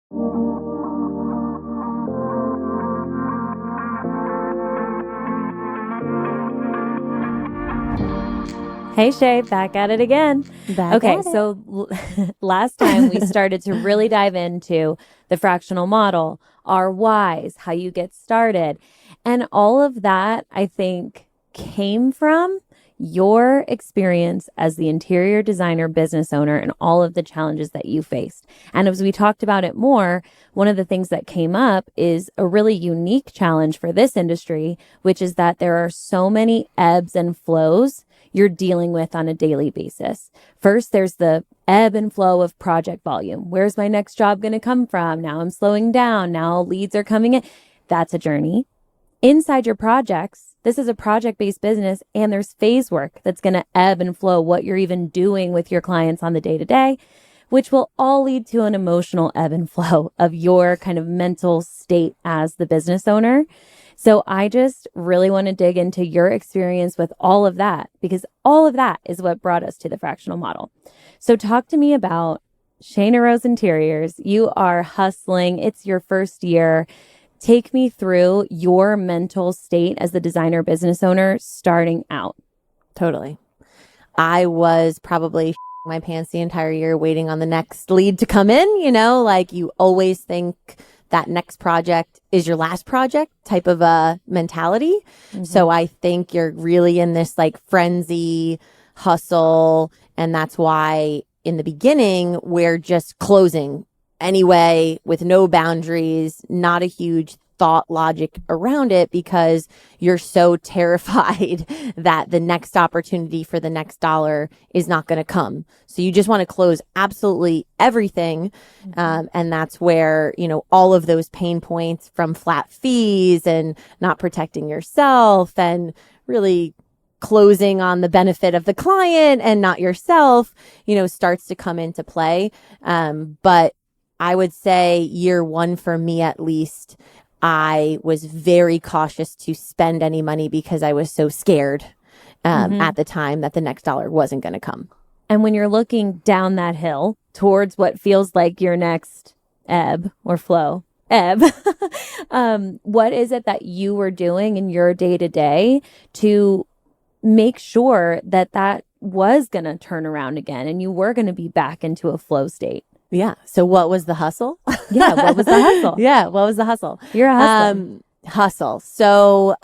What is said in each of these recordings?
Hey Shay, back at it again. So last time we started to really dive into the fractional model, our whys, how you get started. And all of that, I think, came from your experience as the interior designer business owner and all of the challenges that you faced. And as we talked about it more, one of the things that came up is a really unique challenge for this industry, which is that there are so many ebbs and flows you're dealing with on a daily basis. First, there's the ebb and flow of project volume. Where's my next job going to come from? Now I'm slowing down. Now leads are coming in. That's a journey. Inside your projects, this is a project-based business, and there's phase work that's going to ebb and flow what you're even doing with your clients on the day-to-day, which will all lead to an emotional ebb and flow of your kind of mental state as the business owner. So I just really want to dig into your experience with all of that, because all of that is what brought us to the fractional model. So talk to me about Shayna Rose Interiors. You are hustling. It's your first year. Take me through your mental state as the designer business owner starting out. Totally. I was probably my pants the entire year waiting on the next lead to come in. You know, like you always think that next project is your last project type of a mentality. Mm-hmm. So I think you're really in this like frenzy hustle. And that's why in the beginning, we're just closing anyway with no boundaries, not a huge thought logic around it, because you're so terrified that the next opportunity for the next dollar is not going to come. So you just want to close absolutely everything. And that's where, you know, all of those pain points from flat fees and not protecting yourself and really closing on the benefit of the client and not yourself, you know, starts to come into play. But I would say year one for me, at least, I was very cautious to spend any money because I was so scared at the time that the next dollar wasn't going to come. And when you're looking down that hill towards what feels like your next ebb or flow, what is it that you were doing in your day to day to make sure that that was going to turn around again and you were going to be back into a flow state? Yeah. So what was the hustle? Yeah. What was the hustle? Yeah. What was the hustle? You're a hustler. Hustle. So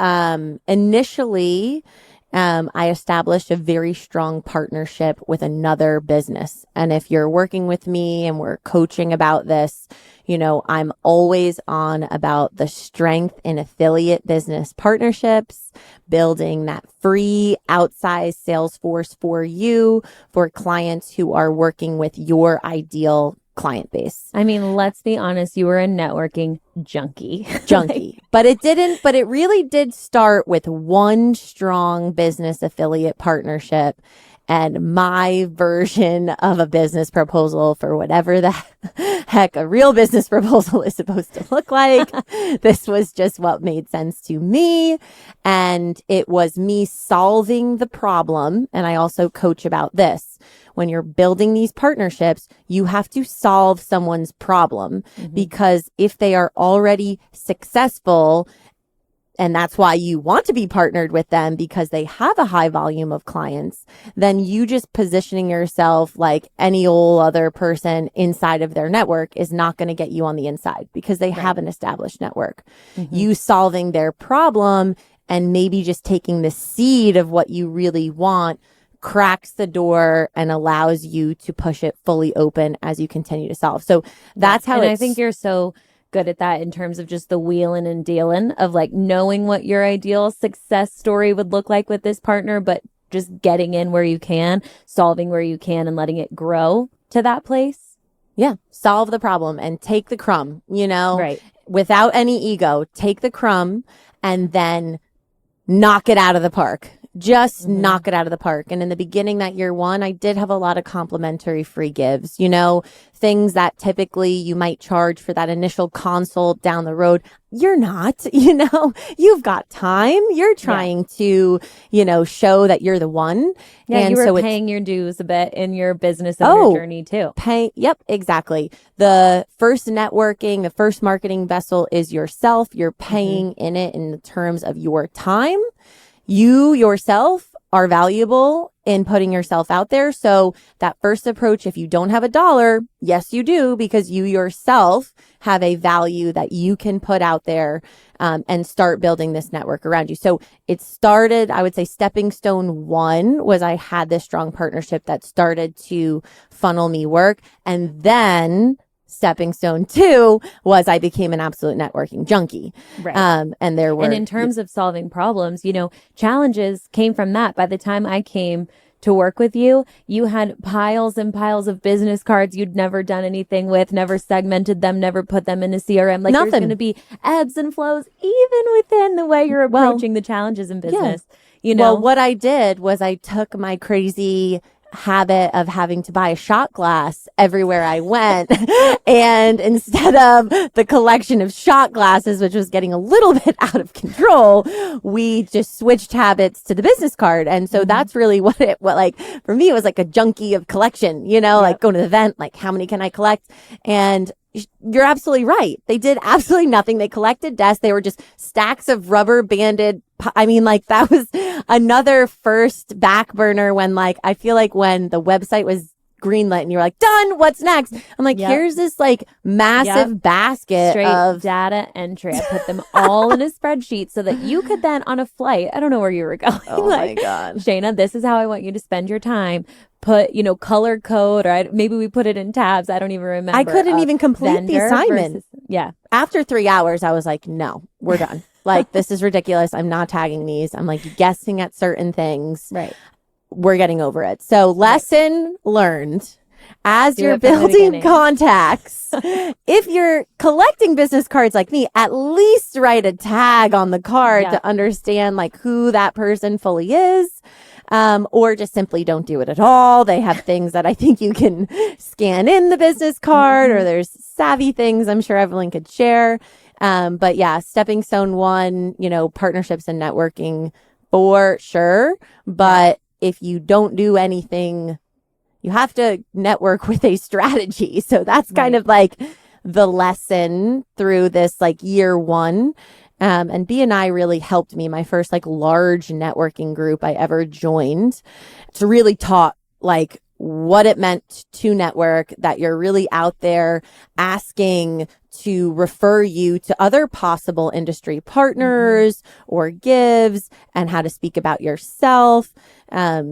initially, I established a very strong partnership with another business. And if you're working with me and we're coaching about this, you know, I'm always on about the strength in affiliate business partnerships, building that free outsized sales force for you, for clients who are working with your ideal client base. I mean, let's be honest, you were a networking junkie. But it really did start with one strong business affiliate partnership and my version of a business proposal for whatever the heck a real business proposal is supposed to look like. This was just what made sense to me. And it was me solving the problem. And I also coach about this. When you're building these partnerships, you have to solve someone's problem because if they are already successful, and that's why you want to be partnered with them because they have a high volume of clients, then you just positioning yourself like any old other person inside of their network is not going to get you on the inside because they have an established network. You solving their problem and maybe just taking the seed of what you really want cracks the door and allows you to push it fully open as you continue to solve. So that's how I think you're so good at that in terms of just the wheeling and dealing of like knowing what your ideal success story would look like with this partner, but just getting in where you can, solving where you can and letting it grow to that place. Yeah. Solve the problem and take the crumb, you know, right, without any ego, take the crumb and then knock it out of the park. just knock it out of the park. And in the beginning, that year one, I did have a lot of complimentary free gives, you know, things that typically you might charge for that initial consult down the road. You're not, you know, you've got time. You're trying to, you know, show that you're the one. Yeah, and you were so paying your dues a bit in your business owner journey too. Yep, exactly. The first networking, the first marketing vessel is yourself. You're paying in it in the terms of your time. You yourself are valuable in putting yourself out there. So that first approach, if you don't have $1, yes, you do, because you yourself have a value that you can put out there and start building this network around you. So it started, I would say stepping stone one was I had this strong partnership that started to funnel me work. And then stepping stone two was I became an absolute networking junkie. Right. And in terms of solving problems, you know, challenges came from that. By the time I came to work with you, you had piles and piles of business cards you'd never done anything with, never segmented them, never put them in a CRM. Like, there's going to be ebbs and flows even within the way you're approaching the challenges in business. Yeah. You know, well, what I did was I took my crazy habit of having to buy a shot glass everywhere I went. And instead of the collection of shot glasses, which was getting a little bit out of control, we just switched habits to the business card. And so that's really what like, for me, it was like a junkie of collection, you know, like going to the event, like how many can I collect? And you're absolutely right. They did absolutely nothing. They collected desks. They were just stacks of rubber banded. I mean, like that was another first back burner when like, I feel like when the website was greenlit and you're like, done, what's next? I'm like, here's this like massive basket straight of data entry. I put them all in a spreadsheet so that you could then on a flight, I don't know where you were going. Oh like, my God. Shayna, this is how I want you to spend your time. Put, you know, color code, or maybe we put it in tabs. I don't even remember. I couldn't even complete the assignment. After 3 hours, I was like, no, we're done. Like, this is ridiculous. I'm not tagging these. I'm like guessing at certain things. Right. We're getting over it. So lesson learned. As you're building contacts, if you're collecting business cards like me, at least write a tag on the card to understand like who that person fully is. Or just simply don't do it at all. They have things that I think you can scan in the business card, or there's savvy things I'm sure Evelyn could share. But yeah, stepping stone one, you know, partnerships and networking for sure. But if you don't do anything, you have to network with a strategy. So that's kind of like the lesson through this like year one. And B&I really helped me. My first like large networking group I ever joined to really taught like what it meant to network, that you're really out there asking to refer you to other possible industry partners or gives, and how to speak about yourself.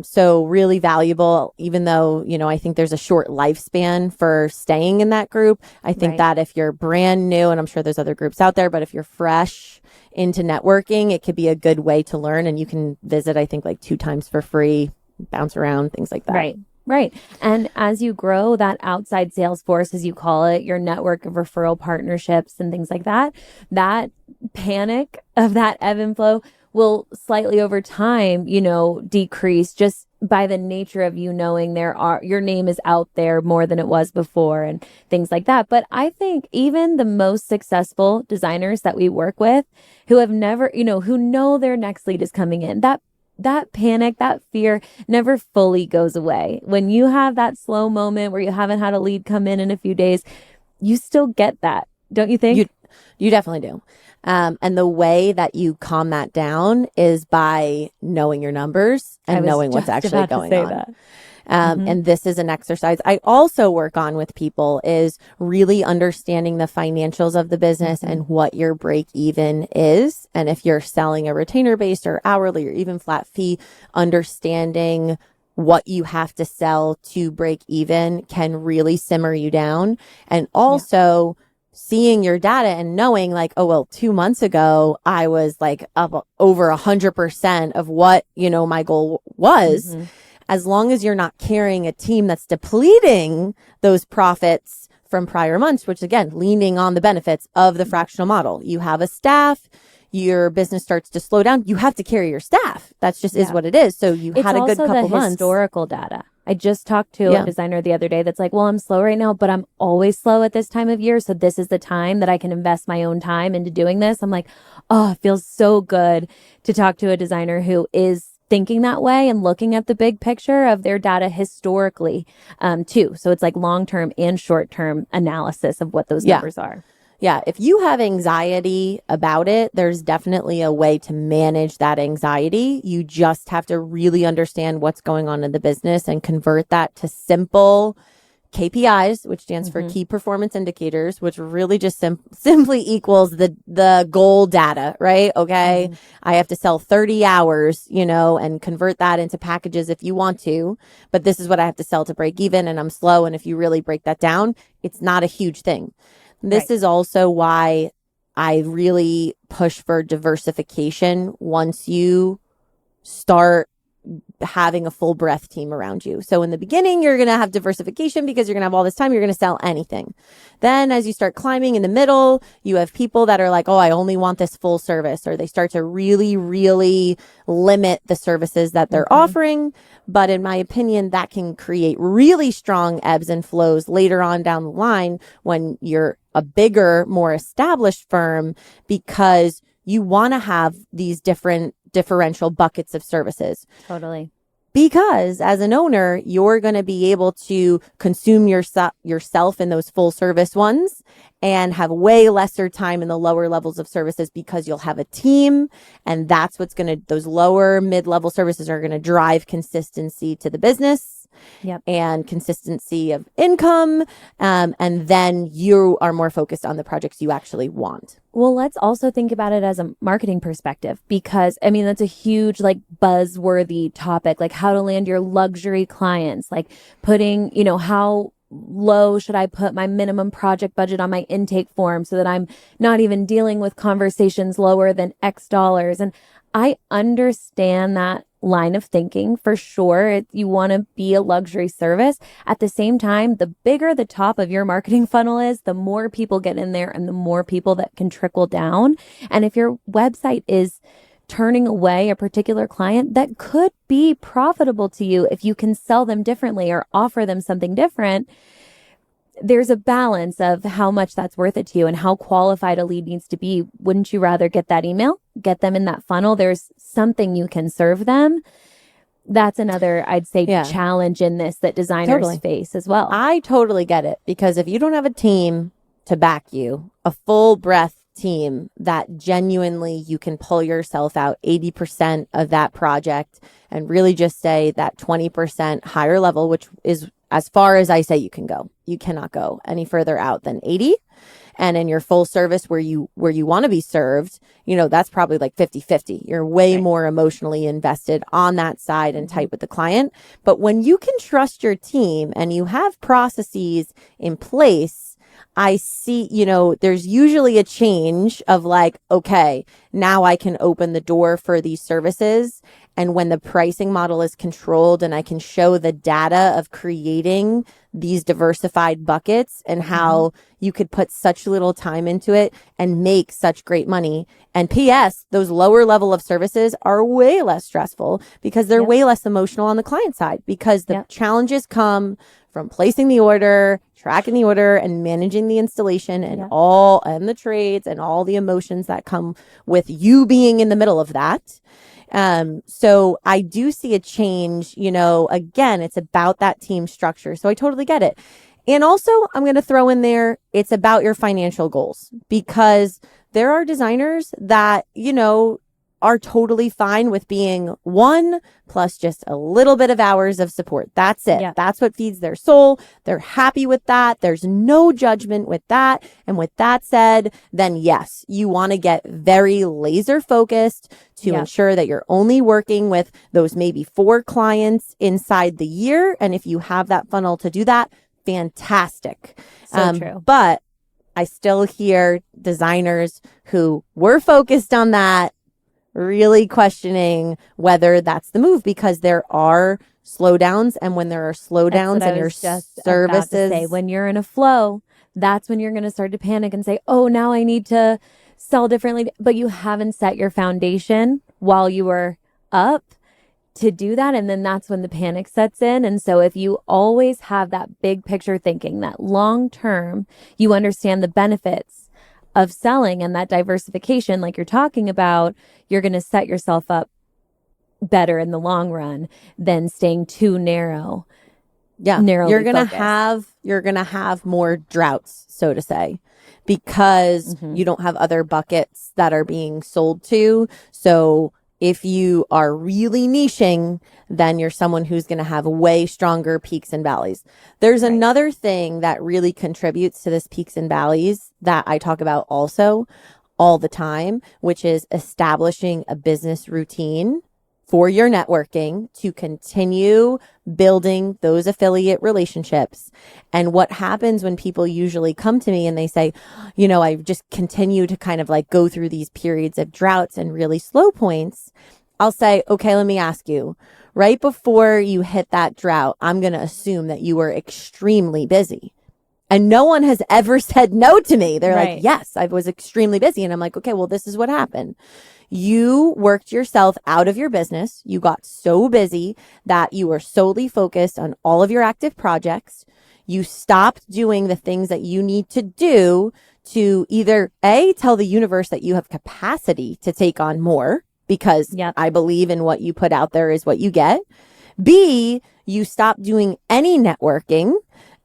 So really valuable, even though, you know, I think there's a short lifespan for staying in that group. I think that if you're brand new, and I'm sure there's other groups out there, but if you're fresh into networking, it could be a good way to learn. And you can visit, I think, like 2 times for free, bounce around, things like that. Right. And as you grow that outside sales force, as you call it, your network of referral partnerships and things like that, that panic of that ebb and flow will slightly over time, you know, decrease just by the nature of you knowing your name is out there more than it was before and things like that. But I think even the most successful designers that we work with who have never, you know, who know their next lead is coming in, that panic, that fear never fully goes away. When you have that slow moment where you haven't had a lead come in a few days, you still get that, don't you think? You definitely do. And the way that you calm that down is by knowing your numbers and knowing what's actually going on. And this is an exercise I also work on with people, is really understanding the financials of the business and what your break even is. And if you're selling a retainer based or hourly or even flat fee, understanding what you have to sell to break even can really simmer you down. And also seeing your data and knowing like, oh, well, 2 months ago, I was like up over 100% of what, you know, my goal was. As long as you're not carrying a team that's depleting those profits from prior months, which again, leaning on the benefits of the fractional model. You have a staff, your business starts to slow down, you have to carry your staff. That's just is what it is. So you had a good couple months. It's also the historical data. I just talked to a designer the other day that's like, well, I'm slow right now, but I'm always slow at this time of year. So this is the time that I can invest my own time into doing this. I'm like, oh, it feels so good to talk to a designer who is thinking that way and looking at the big picture of their data historically, too. So it's like long-term and short-term analysis of what those numbers are. Yeah, if you have anxiety about it, there's definitely a way to manage that anxiety. You just have to really understand what's going on in the business and convert that to simple KPIs, which stands for key performance indicators, which really just simply equals the goal data, right? Okay. I have to sell 30 hours, and convert that into packages if you want to, but this is what I have to sell to break even, and I'm slow. And if you really break that down, it's not a huge thing. This is also why I really push for diversification once you start having a full breadth team around you. So in the beginning, you're going to have diversification because you're going to have all this time. You're going to sell anything. Then as you start climbing in the middle, you have people that are like, oh, I only want this full service, or they start to really, really limit the services that they're offering. But in my opinion, that can create really strong ebbs and flows later on down the line when you're a bigger, more established firm, because you want to have these differential buckets of services. Totally. Because as an owner, you're going to be able to consume yourself in those full service ones and have way lesser time in the lower levels of services because you'll have a team. And that's what's those lower mid-level services are going to drive consistency to the business. And consistency of income. And then you are more focused on the projects you actually want. Well, let's also think about it as a marketing perspective, because that's a huge buzzworthy topic, like how to land your luxury clients, like putting, how low should I put my minimum project budget on my intake form so that I'm not even dealing with conversations lower than X dollars. And I understand that line of thinking for sure. You want to be a luxury service. At the same time, the bigger the top of your marketing funnel is, the more people get in there and the more people that can trickle down. And if your website is turning away a particular client that could be profitable to you if you can sell them differently or offer them something different, there's a balance of how much that's worth it to you and how qualified a lead needs to be. Wouldn't you rather get that email, get them in that funnel? There's something you can serve them. That's another, I'd say, challenge in this that designers face as well. I totally get it, because if you don't have a team to back you, a full breadth team that genuinely you can pull yourself out 80% of that project and really just say that 20% higher level, which is as far as I say you can go. You cannot go any further out than 80. And in your full service where you want to be served, that's probably like 50-50. You're way more emotionally invested on that side and tight with the client. But when you can trust your team and you have processes in place, I see, there's usually a change of like, okay, now I can open the door for these services. And when the pricing model is controlled and I can show the data of creating these diversified buckets and how you could put such little time into it and make such great money. And P.S., those lower level of services are way less stressful because they're way less emotional on the client side, because the challenges come from placing the order, tracking the order, and managing the installation and and the trades and all the emotions that come with you being in the middle of that. So I do see a change, again, it's about that team structure. So I totally get it. And also I'm going to throw in there, it's about your financial goals, because there are designers that, are totally fine with being 1 plus just a little bit of hours of support. That's it. Yeah. That's what feeds their soul. They're happy with that. There's no judgment with that. And with that said, then yes, you want to get very laser focused to ensure that you're only working with those maybe 4 clients inside the year. And if you have that funnel to do that, fantastic. So true. But I still hear designers who were focused on that really questioning whether that's the move, because there are slowdowns. And when there are slowdowns and your services, when you're in a flow, that's when you're going to start to panic and say, oh, now I need to sell differently. But you haven't set your foundation while you were up to do that. And then that's when the panic sets in. And so if you always have that big picture thinking, that long term, you understand the benefits of selling and that diversification, like you're talking about, you're going to set yourself up better in the long run than staying too narrow. Yeah. You're going to have more droughts, so to say, because you don't have other buckets that are being sold to. So if you are really niching, then you're someone who's going to have way stronger peaks and valleys. There's another thing that really contributes to this peaks and valleys that I talk about also all the time, which is establishing a business routine for your networking to continue building those affiliate relationships. And what happens when people usually come to me and they say, you know, I just continue to kind of like go through these periods of droughts and really slow points. I'll say, okay, let me ask you, right before you hit that drought, I'm going to assume that you were extremely busy. And no one has ever said no to me. They're like, yes, I was extremely busy. And I'm like, okay, well, this is what happened. You worked yourself out of your business. You got so busy that you were solely focused on all of your active projects. You stopped doing the things that you need to do to either A, tell the universe that you have capacity to take on more, because I believe in what you put out there is what you get. B, you stop doing any networking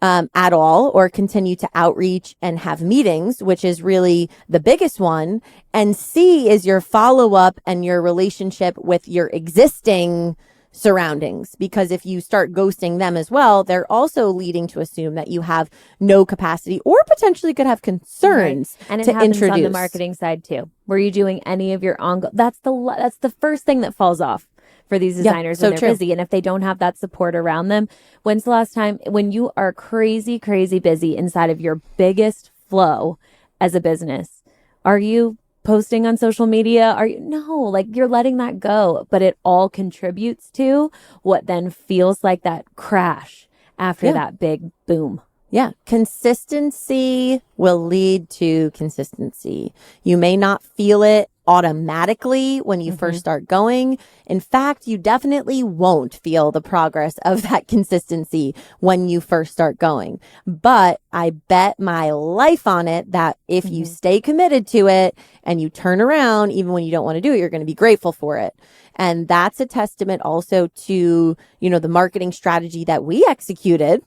at all, or continue to outreach and have meetings, which is really the biggest one. And C is your follow up and your relationship with your existing surroundings, because if you start ghosting them as well, they're also leading to assume that you have no capacity or potentially could have concerns and it to happens introduce. On the marketing side too. Were you doing any of your ongoing? That's the first thing that falls off for these designers when they're busy. And if they don't have that support around them, when's the last time when you are crazy, crazy busy inside of your biggest flow as a business, are you posting on social media? Are you? No, like you're letting that go, but it all contributes to what then feels like that crash after that big boom. Yeah. Consistency will lead to consistency. You may not feel it automatically when you first start going. In fact, you definitely won't feel the progress of that consistency when you first start going. But I bet my life on it that if you stay committed to it and you turn around, even when you don't want to do it, you're going to be grateful for it. And that's a testament also to, you know, the marketing strategy that we executed.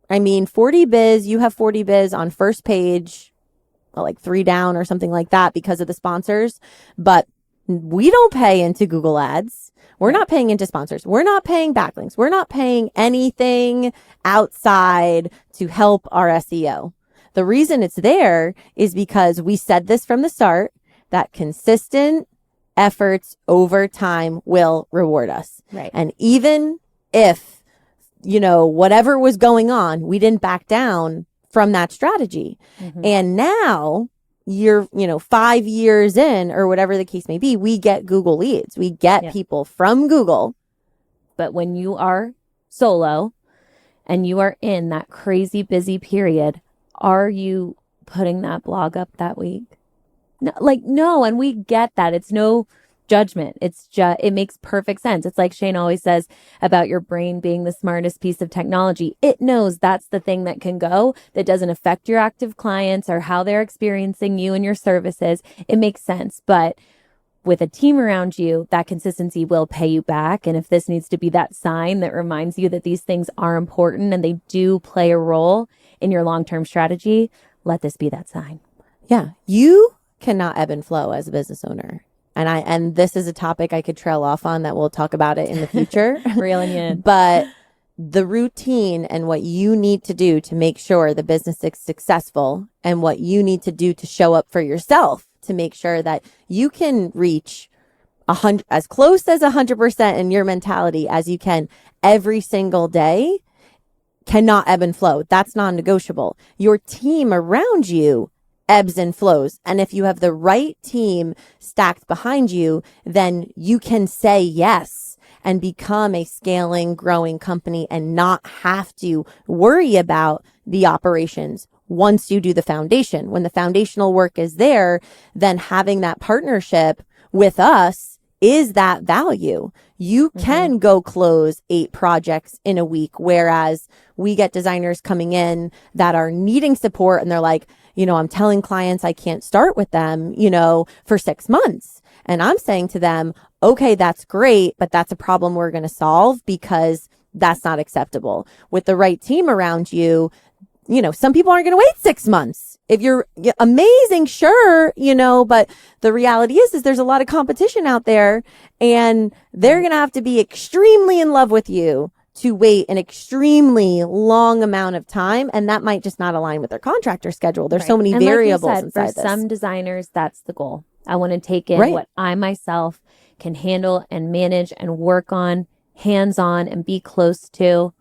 I mean, 40 Biz, you have 40 Biz on first page, like 3 down or something like that because of the sponsors. But we don't pay into Google ads. We're not paying into sponsors. We're not paying backlinks. We're not paying anything outside to help our SEO. The reason it's there is because we said this from the start, that consistent efforts over time will reward us. Right. And even if, you know, whatever was going on, we didn't back down from that strategy. And now you're, 5 years in or whatever the case may be, we get Google leads. We get people from Google. But when you are solo and you are in that crazy busy period, are you putting that blog up that week? No. And we get that. It's no judgment. It's just, it makes perfect sense. It's like Shayna always says about your brain being the smartest piece of technology. It knows that's the thing that can go, that doesn't affect your active clients or how they're experiencing you and your services. It makes sense. But with a team around you, that consistency will pay you back. And if this needs to be that sign that reminds you that these things are important and they do play a role in your long-term strategy, let this be that sign. Yeah. You cannot ebb and flow as a business owner. And this is a topic I could trail off on that we'll talk about it in the future. Reeling you in. But the routine and what you need to do to make sure the business is successful and what you need to do to show up for yourself to make sure that you can reach 100, as close as 100% in your mentality as you can every single day, cannot ebb and flow. That's non-negotiable. Your team around you ebbs and flows. And if you have the right team stacked behind you, then you can say yes and become a scaling, growing company and not have to worry about the operations, once you do the foundation. When the foundational work is there, then having that partnership with us is that value. You can go close 8 projects in a week, whereas we get designers coming in that are needing support and they're like, I'm telling clients I can't start with them, for 6 months. And I'm saying to them, okay, that's great, but that's a problem we're going to solve because that's not acceptable. With the right team around you, some people aren't going to wait 6 months. If you're amazing, sure, but the reality is there's a lot of competition out there and they're going to have to be extremely in love with you to wait an extremely long amount of time. And that might just not align with their contractor schedule. There's so many variables like you said, inside for this. some designers, that's the goal. I want to take in what I myself can handle and manage and work on, hands-on, and be close to.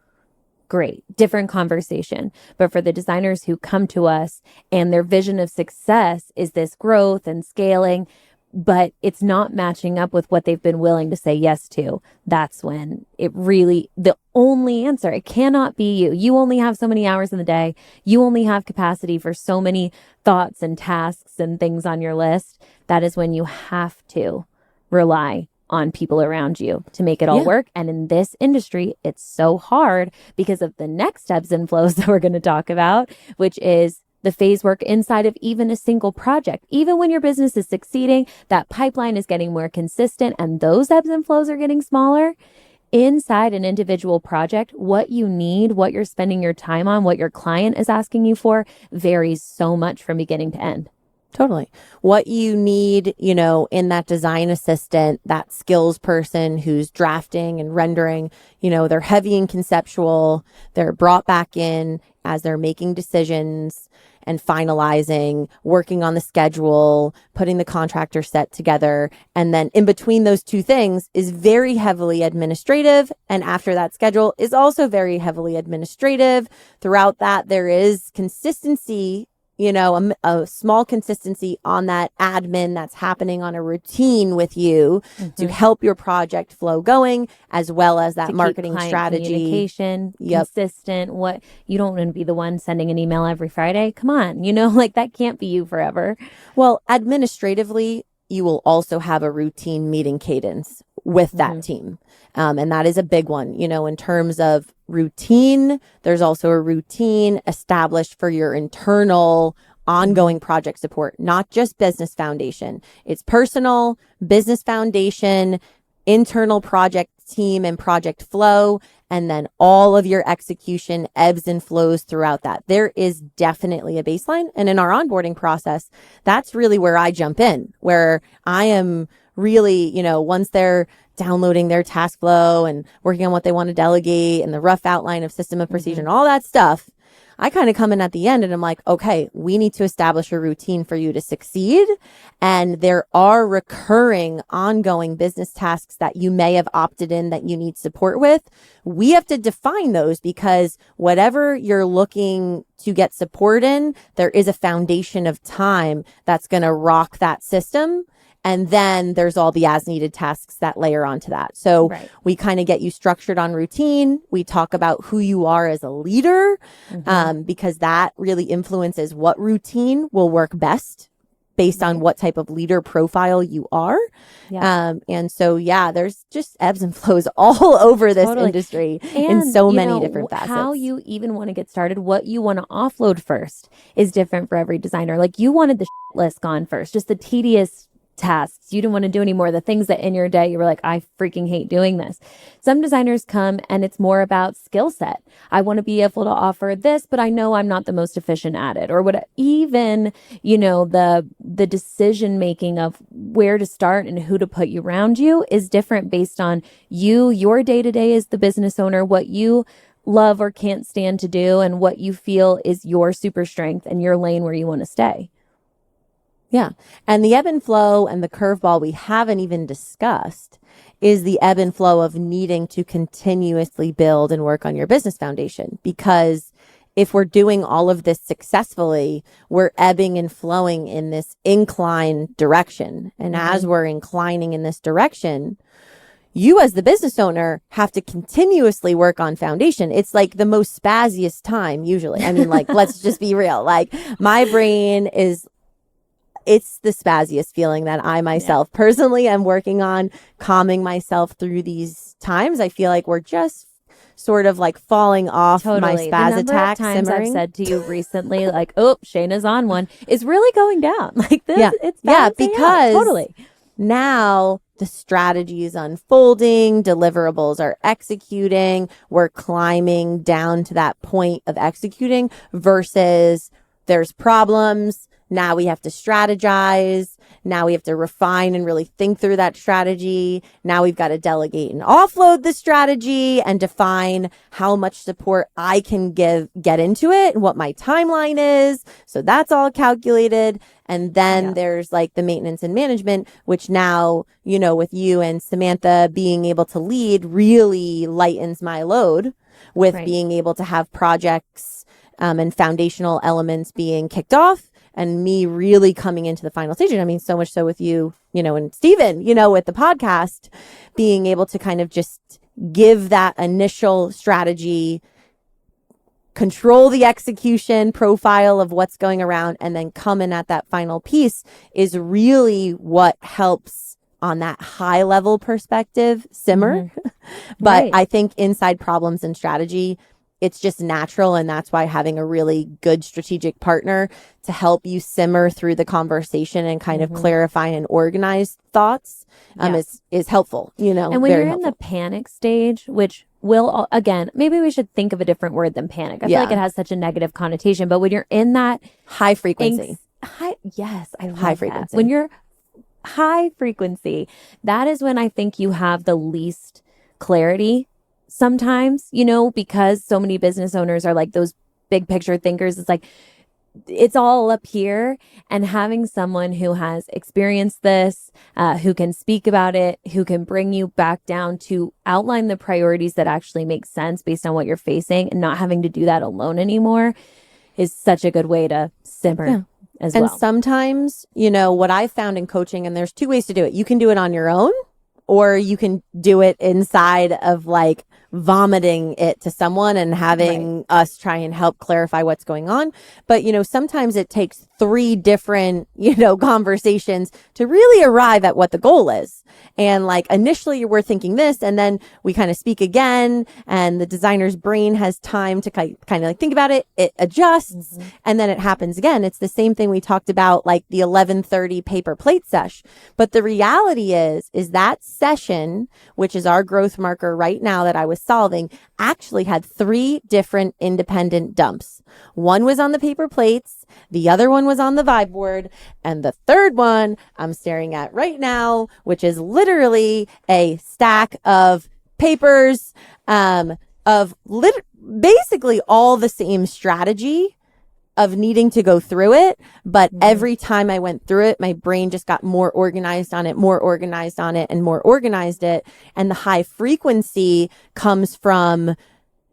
Great, different conversation. But for the designers who come to us and their vision of success is this growth and scaling, but it's not matching up with what they've been willing to say yes to, that's when the only answer, it cannot be you. You only have so many hours in the day. You only have capacity for so many thoughts and tasks and things on your list. That is when you have to rely on people around you to make it all work. And in this industry, it's so hard because of the next ebbs and flows that we're going to talk about, which is the phase work inside of even a single project. Even when your business is succeeding, that pipeline is getting more consistent and those ebbs and flows are getting smaller. Inside an individual project, what you need, what you're spending your time on, what your client is asking you for varies so much from beginning to end. Totally. What you need, in that design assistant, that skills person who's drafting and rendering, they're heavy and conceptual. They're brought back in as they're making decisions and finalizing, working on the schedule, putting the contractor set together. And then in between those two things is very heavily administrative. And after that schedule is also very heavily administrative. Throughout that, there is consistency, a small consistency on that admin that's happening on a routine with you to help your project flow going, as well as that marketing strategy. Communication, consistent. What you don't want to be the one sending an email every Friday. Come on, that can't be you forever. Well, administratively, you will also have a routine meeting cadence with that team. And that is a big one, in terms of routine. There's also a routine established for your internal ongoing project support, not just business foundation. It's personal, business foundation, internal project team and project flow, and then all of your execution ebbs and flows throughout that. There is definitely a baseline. And in our onboarding process, that's really where I jump in, where I am really, once they're downloading their task flow and working on what they want to delegate and the rough outline of system of procedure and all that stuff, I kind of come in at the end and I'm like, okay, we need to establish a routine for you to succeed. And there are recurring ongoing business tasks that you may have opted in that you need support with. We have to define those because whatever you're looking to get support in, there is a foundation of time that's going to rock that system. And then there's all the as needed tasks that layer onto that. So we kind of get you structured on routine. We talk about who you are as a leader, because that really influences what routine will work best based on what type of leader profile you are. And so, there's just ebbs and flows all over this industry in so many different facets. How you even want to get started, what you want to offload first is different for every designer. Like you wanted the list gone first, just the tedious tasks. You didn't want to do any more of the things that in your day you were like, I freaking hate doing this. Some designers come and it's more about skill set. I want to be able to offer this, but I know I'm not the most efficient at it. Or what even, the decision making of where to start and who to put you around you is different based on you, your day to day as the business owner, what you love or can't stand to do, and what you feel is your super strength and your lane where you want to stay. Yeah. And the ebb and flow and the curveball we haven't even discussed is the ebb and flow of needing to continuously build and work on your business foundation. Because if we're doing all of this successfully, we're ebbing and flowing in this incline direction. And as we're inclining in this direction, You as the business owner have to continuously work on foundation. It's like the most spazziest time usually. I mean, like, let's just be real. Like my brain it's the spazziest feeling that I myself personally am working on calming myself through these times. I feel like we're just sort of like falling off my spaz attack. Times I've said to you recently, like, oh, Shayna's on one, is really going down. Like this, it's because totally. Now the strategy is unfolding, deliverables are executing, we're climbing down to that point of executing versus there's problems. Now we have to strategize. Now we have to refine and really think through that strategy. Now we've got to delegate and offload the strategy and define how much support I can get into it and what my timeline is. So that's all calculated. And then there's like the maintenance and management, which now, you know, with you and Samantha being able to lead really lightens my load with being able to have projects and foundational elements being kicked off. And me really coming into the final stage. I mean, so much so with you, you know, and Steven, you know, with the podcast, being able to kind of just give that initial strategy, control the execution profile of what's going around, and then come in at that final piece is really what helps on that high level perspective simmer. Mm-hmm. But I think inside problems and strategy, it's just natural. And that's why having a really good strategic partner to help you simmer through the conversation and kind of clarify and organize thoughts is helpful, you know. And when you're in the panic stage, which will, again, maybe we should think of a different word than panic. I feel like it has such a negative connotation, but when you're in that high frequency, I love high frequency. That. When you're high frequency, that is when I think you have the least clarity. Sometimes, you know, because so many business owners are like those big picture thinkers. It's like, it's all up here, and having someone who has experienced this, who can speak about it, who can bring you back down to outline the priorities that actually make sense based on what you're facing, and not having to do that alone anymore is such a good way to simmer as well. And sometimes, you know, what I found in coaching, and there's two ways to do it. You can do it on your own, or you can do it inside of like vomiting it to someone and having us try and help clarify what's going on. But, you know, sometimes it takes 3 different, you know, conversations to really arrive at what the goal is. And like initially we're thinking this, and then we kind of speak again, and the designer's brain has time to kind of like think about it. It adjusts, and then it happens again. It's the same thing we talked about, like the 11:30 paper plate sesh. But the reality is that session, which is our growth marker right now that I was solving, actually had 3 different independent dumps. One was on the paper plates, the other one was on the vibe board, and the third one I'm staring at right now, which is literally a stack of papers basically all the same strategy of needing to go through it. But every time I went through it, my brain just got more organized on it, more organized on it, and more organized it. And the high frequency comes from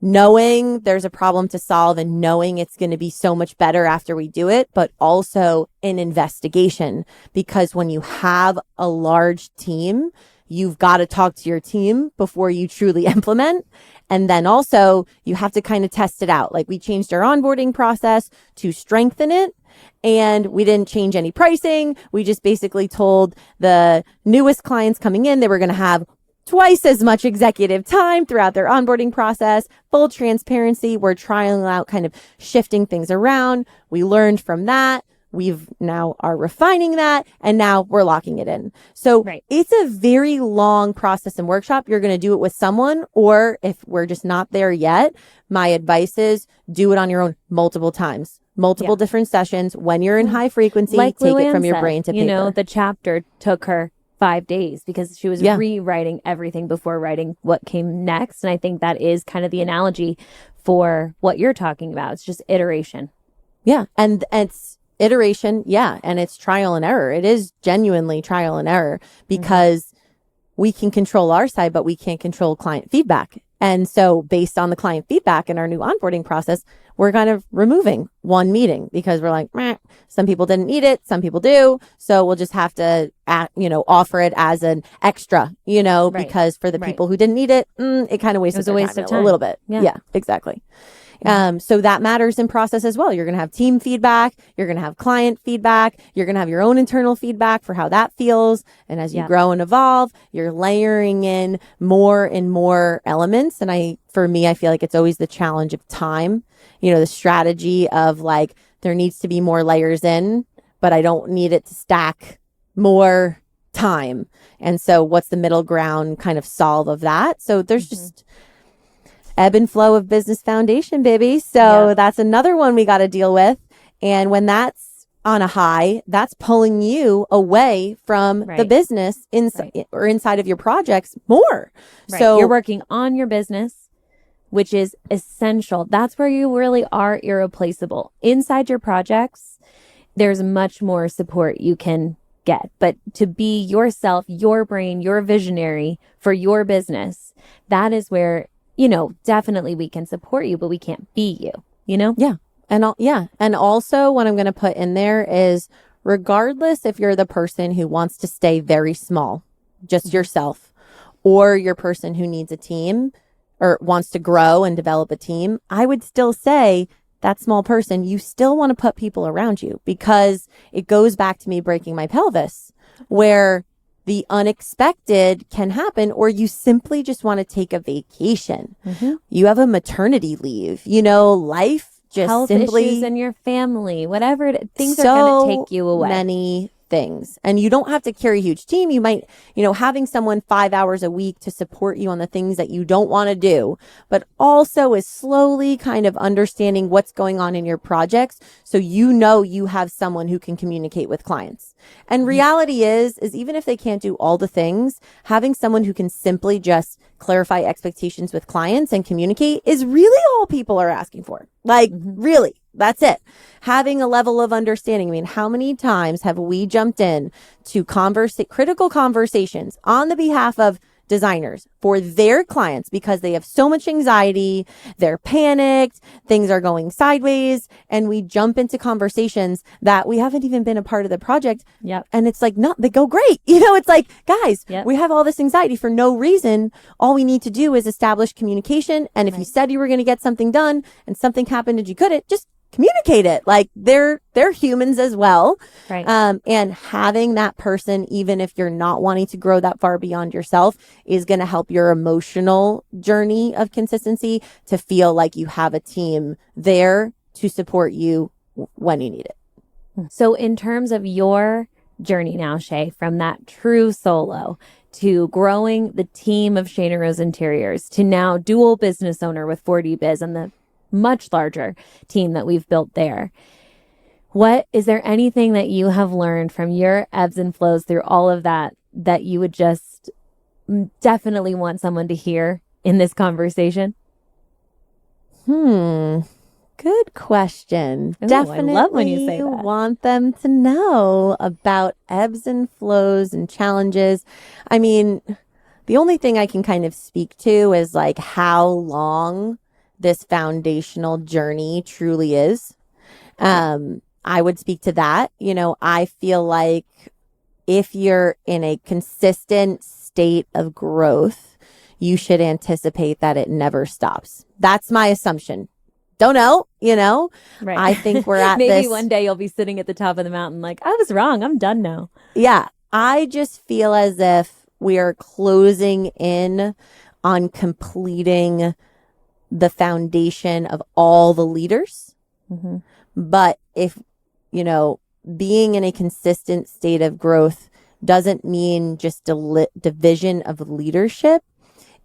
knowing there's a problem to solve and knowing it's going to be so much better after we do it, but also an investigation. Because when you have a large team, you've got to talk to your team before you truly implement. And then also you have to kind of test it out. Like we changed our onboarding process to strengthen it, and we didn't change any pricing. We just basically told the newest clients coming in, they were going to have twice as much executive time throughout their onboarding process. Full transparency. We're trying out kind of shifting things around. We learned from that. We've now are refining that, and now we're locking it in. So it's a very long process and workshop. You're going to do it with someone, or if we're just not there yet, my advice is do it on your own multiple times, multiple different sessions. When you're in high frequency, like take it from your brain to paper. You know, the chapter took her 5 days because she was rewriting everything before writing what came next. And I think that is kind of the analogy for what you're talking about. It's just iteration. Yeah. And it's iteration. Yeah. And it's trial and error. It is genuinely trial and error because we can control our side, but we can't control client feedback. And so based on the client feedback in our new onboarding process, we're kind of removing one meeting because we're like, meh, some people didn't need it. Some people do. So we'll just have to, offer it as an extra, because for the people who didn't need it, it kind of wasted a waste of time a little bit. Yeah, exactly. So that matters in process as well. You're going to have team feedback. You're going to have client feedback. You're going to have your own internal feedback for how that feels. And as you grow and evolve, you're layering in more and more elements. And for me, I feel like it's always the challenge of time, the strategy of like, there needs to be more layers in, but I don't need it to stack more time. And so what's the middle ground kind of solve of that? So there's just ebb and flow of business foundation, baby. So that's another one we got to deal with. And when that's on a high, that's pulling you away from the business or inside of your projects more. Right. So you're working on your business, which is essential. That's where you really are irreplaceable. Inside your projects, there's much more support you can get. But to be yourself, your brain, your visionary for your business, that is where definitely we can support you, but we can't be you, Yeah. And also what I'm going to put in there is regardless if you're the person who wants to stay very small, just yourself, or you're a person who needs a team or wants to grow and develop a team, I would still say that small person, you still want to put people around you because it goes back to me breaking my pelvis where the unexpected can happen, or you simply just want to take a vacation. You have a maternity leave, life just health simply issues in your family, whatever things are going to take you away. Many things. And you don't have to carry a huge team. You might, having someone 5 hours a week to support you on the things that you don't want to do, but also is slowly kind of understanding what's going on in your projects. So you have someone who can communicate with clients. And reality is even if they can't do all the things, having someone who can simply just clarify expectations with clients and communicate is really all people are asking for. Like, really, that's it. Having a level of understanding. I mean, how many times have we jumped in to critical conversations on the behalf of designers for their clients because they have so much anxiety, they're panicked, things are going sideways, and we jump into conversations that we haven't even been a part of the project. And it's like, no, they go great. It's like, guys, we have all this anxiety for no reason. All we need to do is establish communication. And if you said you were going to get something done and something happened and you couldn't, just communicate it. Like they're humans as well. Right. And having that person, even if you're not wanting to grow that far beyond yourself, is going to help your emotional journey of consistency to feel like you have a team there to support you when you need it. So in terms of your journey now, Shay, from that true solo to growing the team of Shayna Rose Interiors to now dual business owner with 4D Biz and the much larger team that we've built there. Is there anything that you have learned from your ebbs and flows through all of that you would just definitely want someone to hear in this conversation? Good question. Ooh, Definitely I love when you say that. Want them to know about ebbs and flows and challenges. I mean, the only thing I can kind of speak to is like how long this foundational journey truly is. I would speak to that. I feel like if you're in a consistent state of growth, you should anticipate that it never stops. That's my assumption. Don't know, Right. I think we're at Maybe this. one day you'll be sitting at the top of the mountain like, I was wrong. I'm done now. Yeah. I just feel as if we are closing in on completing the foundation of all the leaders. But if, being in a consistent state of growth doesn't mean just division of leadership.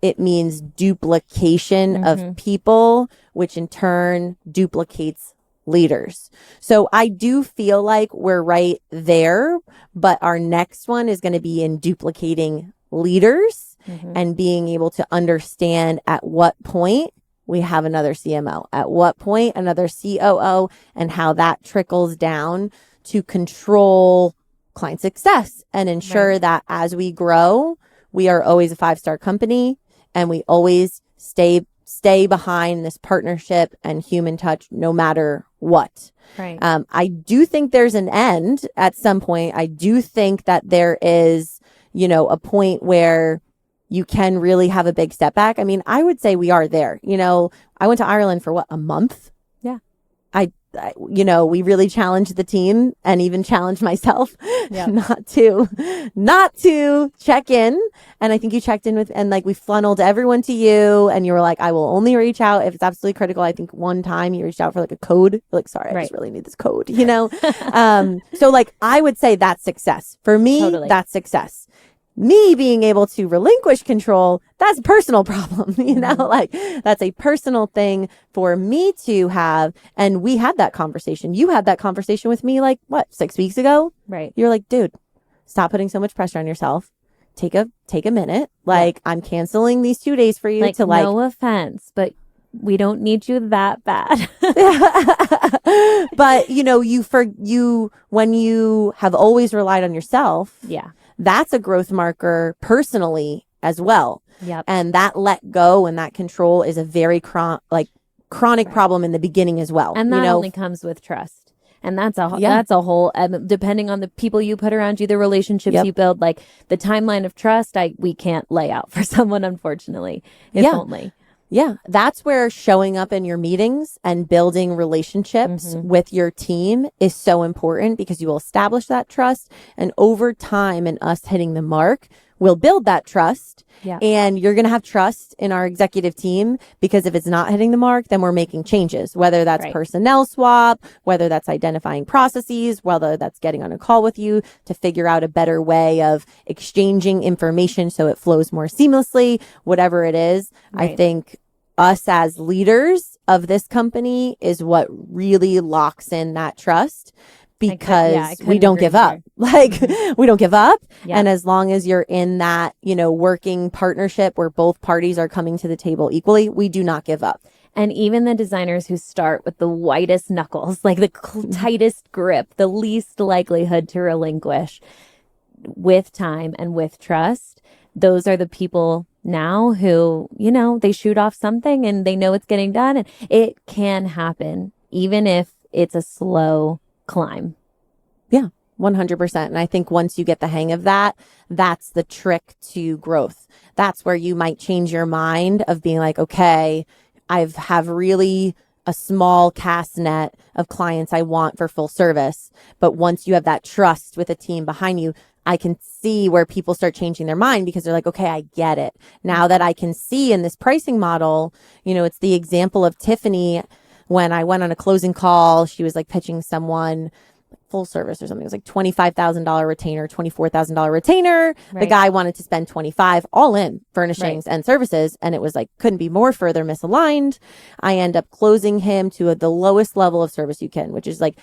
It means duplication of people, which in turn duplicates leaders. So I do feel like we're right there, but our next one is going to be in duplicating leaders and being able to understand at what point we have another CMO, at what point another COO, and how that trickles down to control client success and ensure that as we grow, we are always a 5-star company and we always stay behind this partnership and human touch no matter what. Right. I do think there's an end at some point. I do think that there is, a point where you can really have a big step back. I mean, I would say we are there. I went to Ireland for what, a month? Yeah. We really challenged the team and even challenged myself not to check in. And I think you checked in with, and like we funneled everyone to you, and you were like, I will only reach out if it's absolutely critical. I think one time you reached out for like a code. You're like, sorry, I just really need this code, So like, I would say that's success. For me, Totally. That's success. Me being able to relinquish control, that's a personal problem, like that's a personal thing for me to have. And we had that conversation. You had that conversation with me like 6 weeks ago? Right. You're like, dude, stop putting so much pressure on yourself. Take a minute. Like, I'm canceling these 2 days for you to no offense, but we don't need you that bad. But when you have always relied on yourself. Yeah. That's a growth marker personally as well. Yep. And that let go and that control is a very chronic problem in the beginning as well. And that only comes with trust. And that's a whole, depending on the people you put around you, the relationships you build, like the timeline of trust, we can't lay out for someone, unfortunately, if only. Yeah, that's where showing up in your meetings and building relationships with your team is so important, because you will establish that trust. And over time, and us hitting the mark, we'll build that trust. Yeah. And you're going to have trust in our executive team, because if it's not hitting the mark, then we're making changes, whether that's personnel swap, whether that's identifying processes, whether that's getting on a call with you to figure out a better way of exchanging information so it flows more seamlessly, whatever it is. I think us as leaders of this company is what really locks in that trust, because we don't give up. We don't give up. Yeah. And as long as you're in that, working partnership where both parties are coming to the table equally, we do not give up. And even the designers who start with the whitest knuckles, like the tightest grip, the least likelihood to relinquish, with time and with trust, those are the people now who, they shoot off something and they know it's getting done, and it can happen even if it's a slow climb. Yeah, 100%. And I think once you get the hang of that, that's the trick to growth. That's where you might change your mind of being like, okay, have really a small cast net of clients I want for full service. But once you have that trust with a team behind you, I can see where people start changing their mind, because they're like, okay, I get it. Now that I can see in this pricing model, it's the example of Tiffany. When I went on a closing call, she was like pitching someone full service or something. It was like $25,000 retainer, $24,000 retainer. Right. The guy wanted to spend 25 all in furnishings and services. And it was like, couldn't be more further misaligned. I end up closing him to the lowest level of service you can, which is like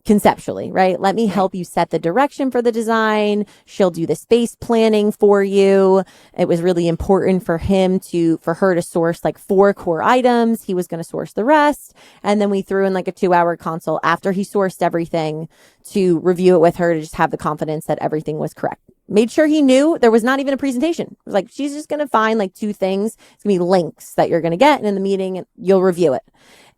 conceptually, right? Let me help you set the direction for the design. She'll do the space planning for you. It was really important for her to source like 4 core items. He was going to source the rest. And then we threw in like a 2-hour consult after he sourced everything to review it with her, to just have the confidence that everything was correct. Made sure he knew there was not even a presentation. It was like, she's just going to find like 2 things. It's going to be links that you're going to get, and in the meeting you'll review it.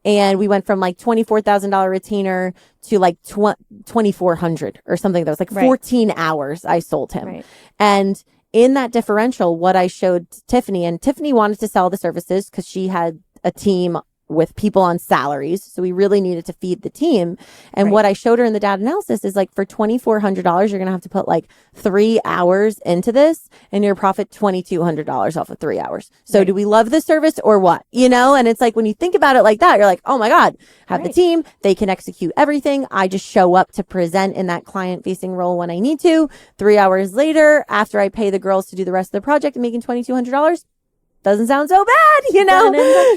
And we went from like $24,000 retainer to like $2,400 or something. That was like 14 hours I sold him. Right. And in that differential, what I showed Tiffany, and Tiffany wanted to sell the services because she had a team with people on salaries. So we really needed to feed the team. And what I showed her in the data analysis is like, for $2,400, you're going to have to put like 3 hours into this, and your profit $2,200 off of 3 hours. So do we love the service or what? And it's like, when you think about it like that, you're like, oh my God, have the team, they can execute everything. I just show up to present in that client facing role when I need to. 3 hours later, after I pay the girls to do the rest of the project, I'm making $2,200. Doesn't sound so bad, Yeah.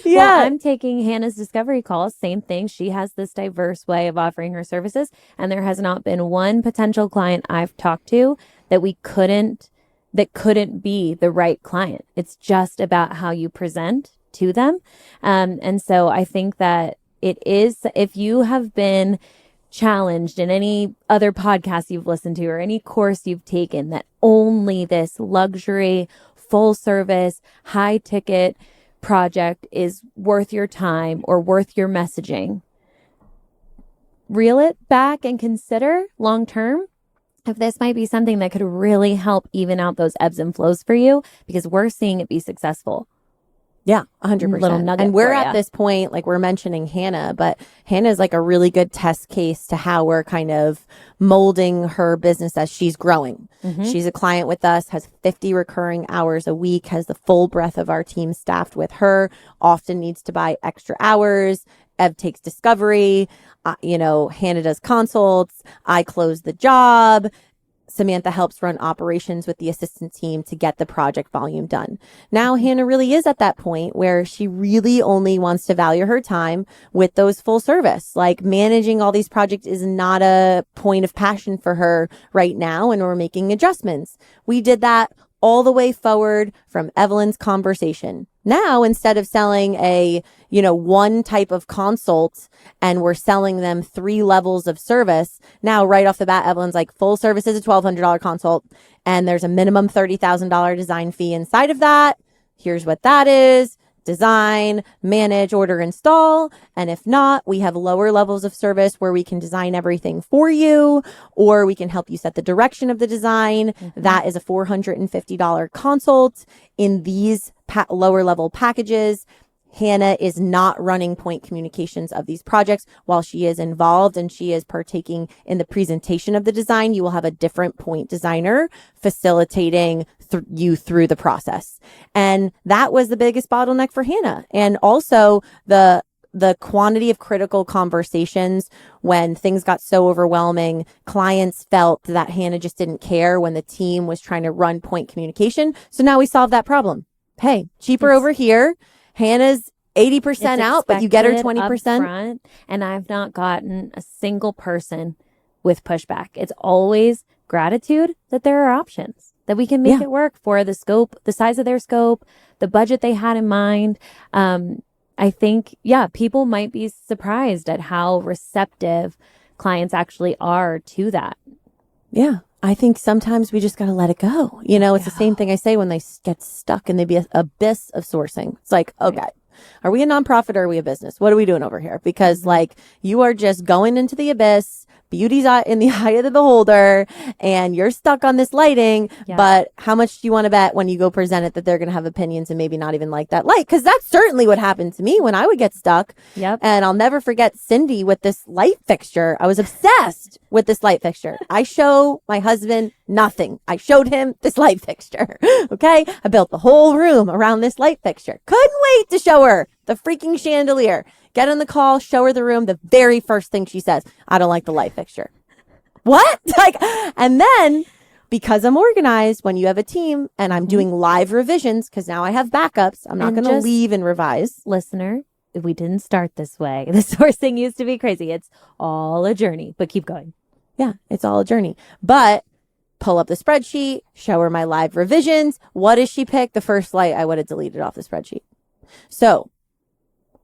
Well, I'm taking Hannah's discovery calls. Same thing. She has this diverse way of offering her services. And there has not been one potential client I've talked to that couldn't be the right client. It's just about how you present to them. And so I think that it is, if you have been challenged in any other podcast you've listened to or any course you've taken, that only this luxury, full service, high ticket project is worth your time or worth your messaging, reel it back and consider long term if this might be something that could really help even out those ebbs and flows for you, because we're seeing it be successful. Yeah, 100%. Little nugget and we're for at ya. this point, like we're mentioning Hannah, but Hannah's like a really good test case to how we're kind of molding her business as she's growing. She's a client with us, has 50 recurring hours a week, has the full breadth of our team staffed with her, often needs to buy extra hours. Ev takes discovery. Hannah does consults. I close the job. Samantha helps run operations with the assistant team to get the project volume done. Now, Hannah really is at that point where she really only wants to value her time with those full service. Like managing all these projects is not a point of passion for her right now, and we're making adjustments. We did that all the way forward from Evelyn's conversation. Now, instead of selling a, one type of consult and we're selling them 3 levels of service, now right off the bat, Evelyn's like, full service is a $1,200 consult and there's a minimum $30,000 design fee inside of that. Here's what that is. Design, manage, order, install. And if not, we have lower levels of service where we can design everything for you, or we can help you set the direction of the design. That is a $450 consult. In these lower level packages, Hannah is not running point communications of these projects. While she is involved and she is partaking in the presentation of the design, you will have a different point designer facilitating you through the process. And that was the biggest bottleneck for Hannah. And also the quantity of critical conversations when things got so overwhelming, clients felt that Hannah just didn't care when the team was trying to run point communication. So now we solved that problem. Hey, cheaper over here. Hannah's 80% out, but you get her 20%. And I've not gotten a single person with pushback. It's always gratitude that there are options, that we can make it work for the scope, the size of their scope, the budget they had in mind. I think, people might be surprised at how receptive clients actually are to that. Yeah. I think sometimes we just got to let it go. It's the same thing I say when they get stuck in the abyss of sourcing. It's like, okay, are we a nonprofit or are we a business? What are we doing over here? Because you are just going into the abyss. Beauty's in the eye of the beholder and you're stuck on this lighting. But how much do you want to bet when you go present it that they're going to have opinions and maybe not even like that light? Because that's certainly what happened to me when I would get stuck. And I'll never forget Cindy with this light fixture. I was obsessed with this light fixture. I show my husband nothing. I showed him this light fixture. Okay. I built the whole room around this light fixture. Couldn't wait to show her the freaking chandelier. Get on the call, show her the room. The very first thing she says, I don't like the light fixture. What? And then because I'm organized, when you have a team and I'm doing live revisions, because now I have backups, I'm not going to leave and revise. Listener, we didn't start this way. The sourcing used to be crazy. It's all a journey, but keep going. Yeah, it's all a journey. But pull up the spreadsheet, show her my live revisions. What does she pick? The first light I would have deleted off the spreadsheet. So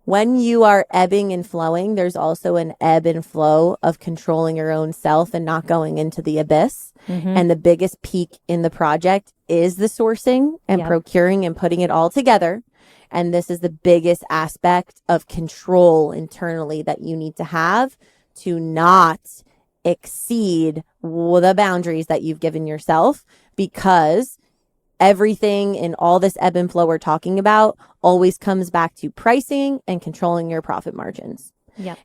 when you are ebbing and flowing, there's also an ebb and flow of controlling your own self and not going into the abyss. And the biggest peak in the project is the sourcing and procuring and putting it all together. And this is the biggest aspect of control internally that you need to have to not exceed the boundaries that you've given yourself, because everything in all this ebb and flow we're talking about always comes back to pricing and controlling your profit margins.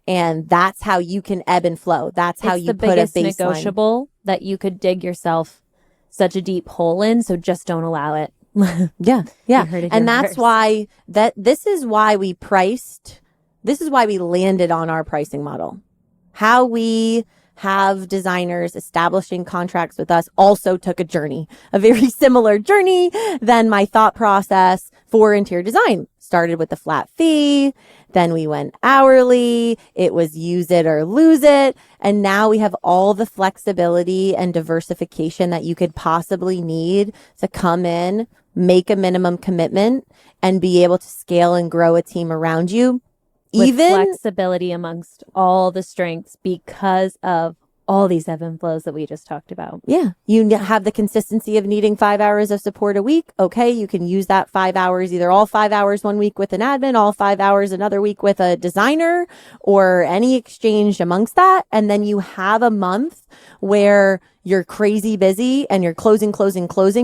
And that's how you can ebb and flow. That's how you put a baseline. It's the biggest negotiable that you could dig yourself such a deep hole in. So just don't allow it. And that's why this is why we landed on our pricing model. How we have designers establishing contracts with us also took a journey, a very similar journey than my thought process for interior design. Started with the flat fee, then we went hourly, it was use it or lose it, and now we have all the flexibility and diversification that you could possibly need to come in, make a minimum commitment, and be able to scale and grow a team around you. With flexibility amongst all the strengths because of all these ebb and flows that we just talked about. Yeah. You have the consistency of needing 5 hours of support a week. Okay. You can use that 5 hours, either all 5 hours one week with an admin, all 5 hours another week with a designer, or any exchange amongst that. And then you have a month where you're crazy busy and you're closing,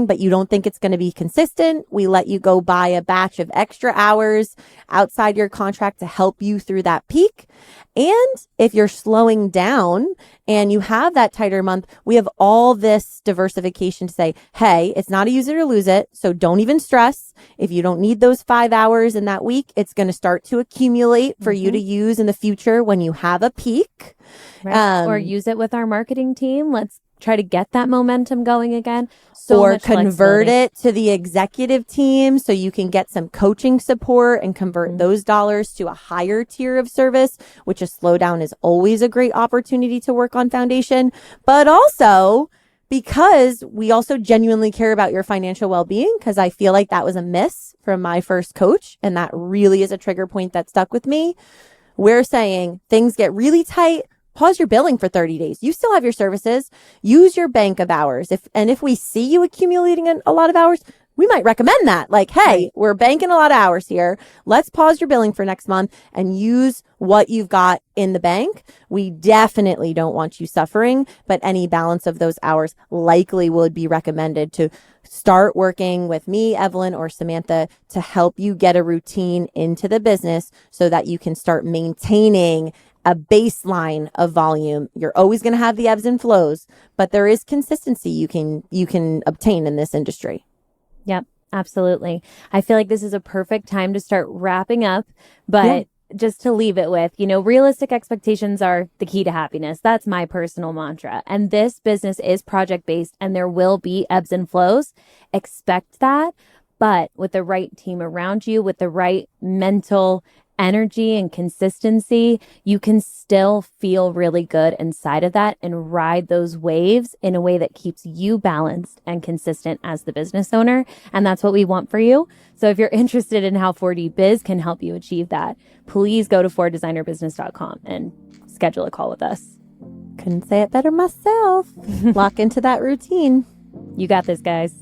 but you don't think it's going to be consistent. We let you go buy a batch of extra hours outside your contract to help you through that peak. And if you're slowing down and you have that tighter month, we have all this diversification to say, hey, it's not a use it or lose it. So don't even stress. If you don't need those 5 hours in that week, it's going to start to accumulate for you to use in the future when you have a peak. Right. Or use it with our marketing team. Let's try to get that momentum going again. Or convert it to the executive team so you can get some coaching support and convert those dollars to a higher tier of service, which a slowdown is always a great opportunity to work on foundation. But also because we also genuinely care about your financial well-being, because I feel like that was a miss from my first coach. And that really is a trigger point that stuck with me. We're saying things get really tight. Pause your billing for 30 days. You still have your services. Use your bank of hours. If we see you accumulating a lot of hours, we might recommend that. Like, hey, we're banking a lot of hours here. Let's pause your billing for next month and use what you've got in the bank. We definitely don't want you suffering, but any balance of those hours likely would be recommended to start working with me, Evelyn, or Samantha to help you get a routine into the business so that you can start maintaining a baseline of volume. You're always going to have the ebbs and flows, but there is consistency you can obtain in this industry. Yep, absolutely. I feel like this is a perfect time to start wrapping up, but just to leave it with, realistic expectations are the key to happiness. That's my personal mantra. And this business is project-based and there will be ebbs and flows. Expect that, but with the right team around you, with the right mental energy and consistency, you can still feel really good inside of that and ride those waves in a way that keeps you balanced and consistent as the business owner. And that's what we want for you. So if you're interested in how 4D Biz can help you achieve that, please go to 4designerbusiness.com and schedule a call with us. Couldn't say it better myself. Lock into that routine. You got this, guys.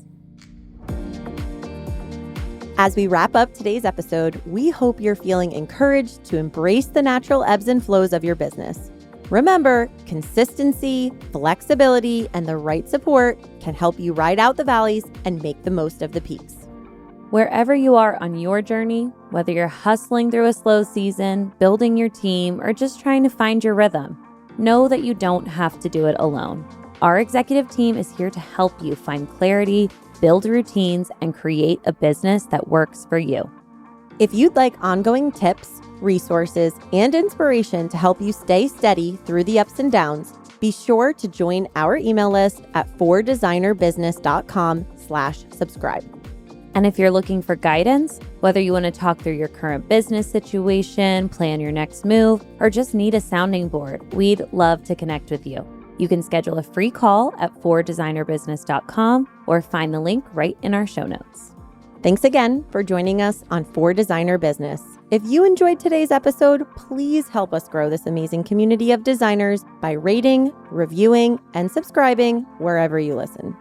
As we wrap up today's episode, we hope you're feeling encouraged to embrace the natural ebbs and flows of your business. Remember, consistency, flexibility, and the right support can help you ride out the valleys and make the most of the peaks. Wherever you are on your journey, whether you're hustling through a slow season, building your team, or just trying to find your rhythm, know that you don't have to do it alone. Our executive team is here to help you find clarity, build routines, and create a business that works for you. If you'd like ongoing tips, resources, and inspiration to help you stay steady through the ups and downs, be sure to join our email list at 4designerbusiness.com/subscribe. And if you're looking for guidance, whether you want to talk through your current business situation, plan your next move, or just need a sounding board, we'd love to connect with you. You can schedule a free call at 4designerbusiness.com or find the link right in our show notes. Thanks again for joining us on 4Designer Business. If you enjoyed today's episode, please help us grow this amazing community of designers by rating, reviewing, and subscribing wherever you listen.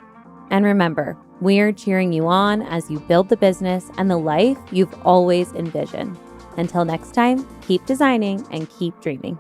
And remember, we're cheering you on as you build the business and the life you've always envisioned. Until next time, keep designing and keep dreaming.